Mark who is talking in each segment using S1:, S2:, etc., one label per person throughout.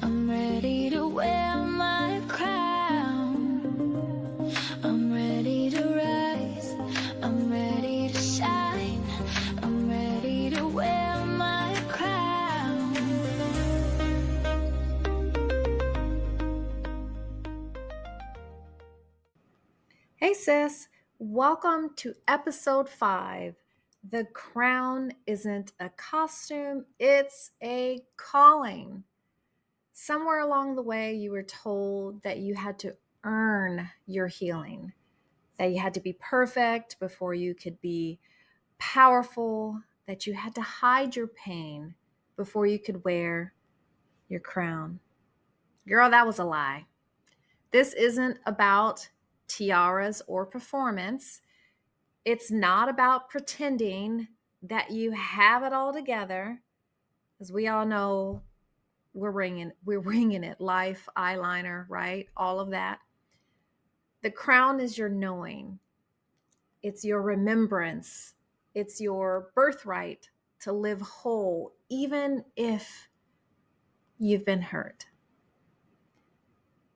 S1: I'm ready to wear my crown. I'm ready to rise. I'm ready to shine. I'm ready to wear my crown.
S2: Hey sis, welcome to episode 5. The crown isn't a costume, it's a calling. Somewhere along the way, you were told that you had to earn your healing, that you had to be perfect before you could be powerful, that you had to hide your pain before you could wear your crown. Girl, that was a lie. This isn't about tiaras or performance. It's not about pretending that you have it all together. As we all know, we're winging it. Life, eyeliner, right? All of that. The crown is your knowing. It's your remembrance. It's your birthright to live whole, even if you've been hurt.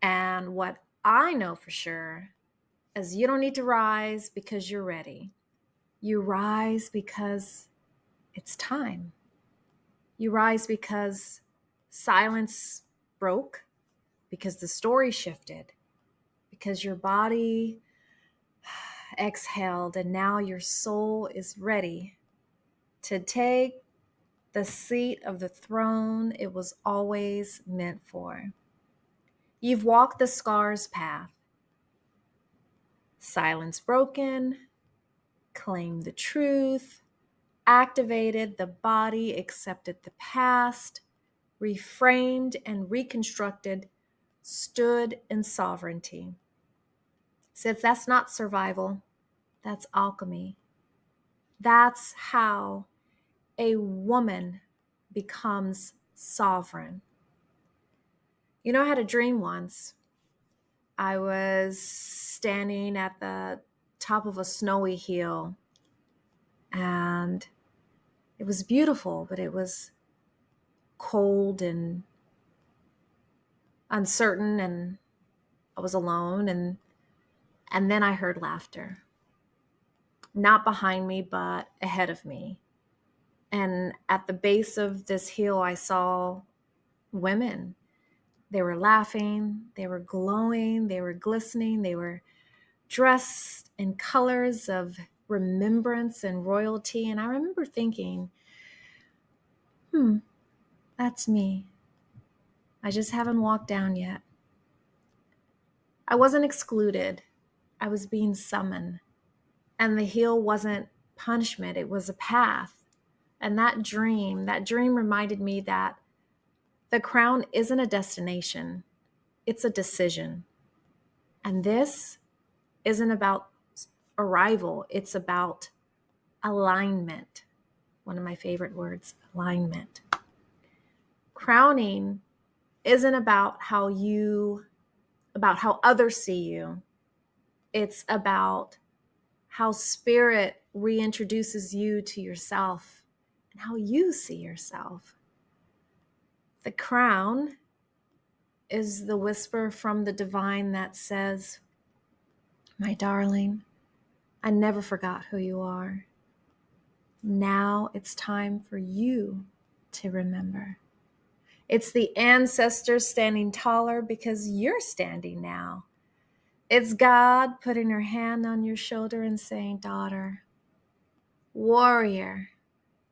S2: And what I know for sure is you don't need to rise because you're ready. You rise because it's time. You rise because silence broke, because the story shifted, because your body exhaled, and now your soul is ready to take the seat of the throne it was always meant for. You've walked the scars path, silence broken, claimed the truth, activated the body, accepted the past, reframed and reconstructed, stood in sovereignty. Since that's not survival, that's alchemy. That's how a woman becomes sovereign. You know, I had a dream once. I was standing at the top of a snowy hill, and it was beautiful, but it was cold and uncertain, and I was alone, and then I heard laughter. Not behind me, but ahead of me. And at the base of this hill, I saw women. They were laughing, they were glowing, they were glistening, they were dressed in colors of remembrance and royalty. And I remember thinking, that's me. I just haven't walked down yet. I wasn't excluded. I was being summoned. And the hill wasn't punishment, it was a path. And that dream reminded me that the crown isn't a destination, it's a decision. And this isn't about arrival, it's about alignment. One of my favorite words, alignment. Crowning isn't about how others see you. It's about how spirit reintroduces you to yourself and how you see yourself. The crown is the whisper from the divine that says, my darling, I never forgot who you are. Now it's time for you to remember. It's the ancestors standing taller because you're standing now. It's God putting her hand on your shoulder and saying, daughter, warrior,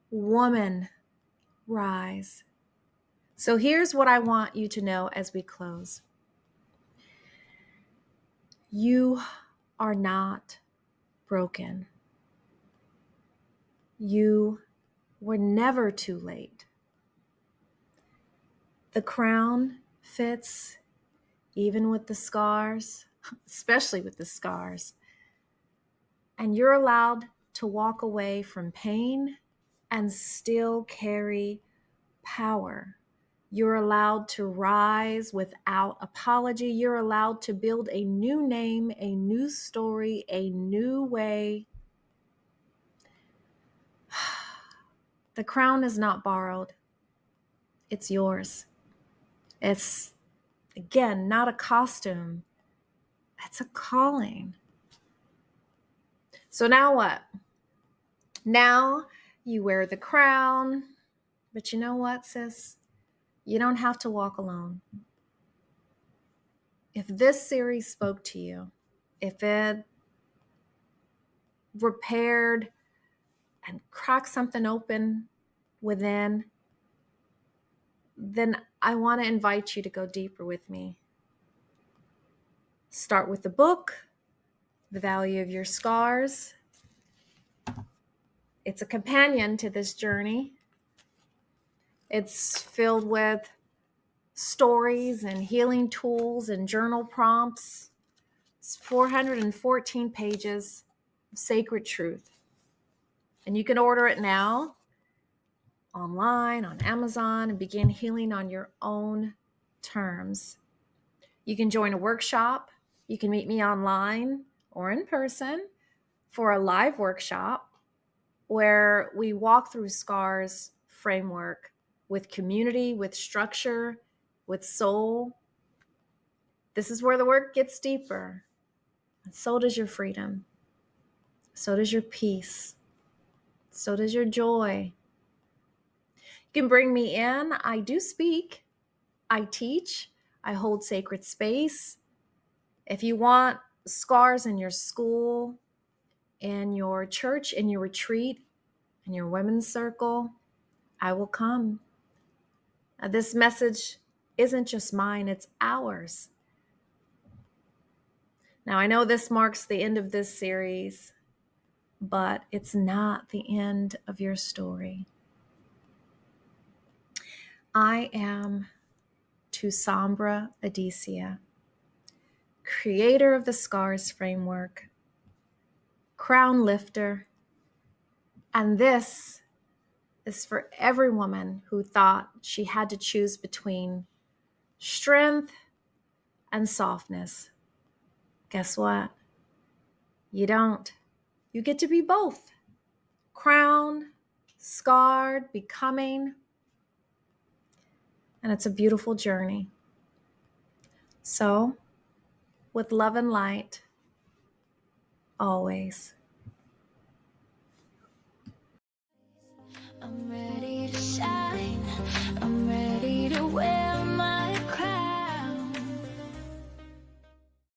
S2: woman, rise. So here's what I want you to know as we close. You are not broken. You were never too late. The crown fits even with the scars, especially with the scars. And you're allowed to walk away from pain and still carry power. You're allowed to rise without apology. You're allowed to build a new name, a new story, a new way. The crown is not borrowed. It's yours. It's, again, not a costume. It's a calling. So now what? Now you wear the crown, but you know what, sis? You don't have to walk alone. If this series spoke to you, if it repaired and cracked something open within, then I want to invite you to go deeper with me. Start with the book, The Value of Your Scars. It's a companion to this journey. It's filled with stories and healing tools and journal prompts. It's 414 pages of sacred truth. And you can order it now online on Amazon and begin healing on your own terms. You can join a workshop. You can meet me online or in person for a live workshop where we walk through SCAR's framework with community, with structure, with soul. This is where the work gets deeper. And so does your freedom. So does your peace. So does your joy. You can bring me in. I do speak. I teach. I hold sacred space. If you want scars in your school, in your church, in your retreat, in your women's circle, I will come. Now, this message isn't just mine, it's ours. Now, I know this marks the end of this series, but it's not the end of your story. I am Tosombra Adecia, creator of the Scars Framework, crown lifter, and this is for every woman who thought she had to choose between strength and softness. Guess what? You don't. You get to be both. Crowned, scarred, becoming. And it's a beautiful journey. So, with love and light, always.
S1: I'm ready to shine. I'm ready to wear my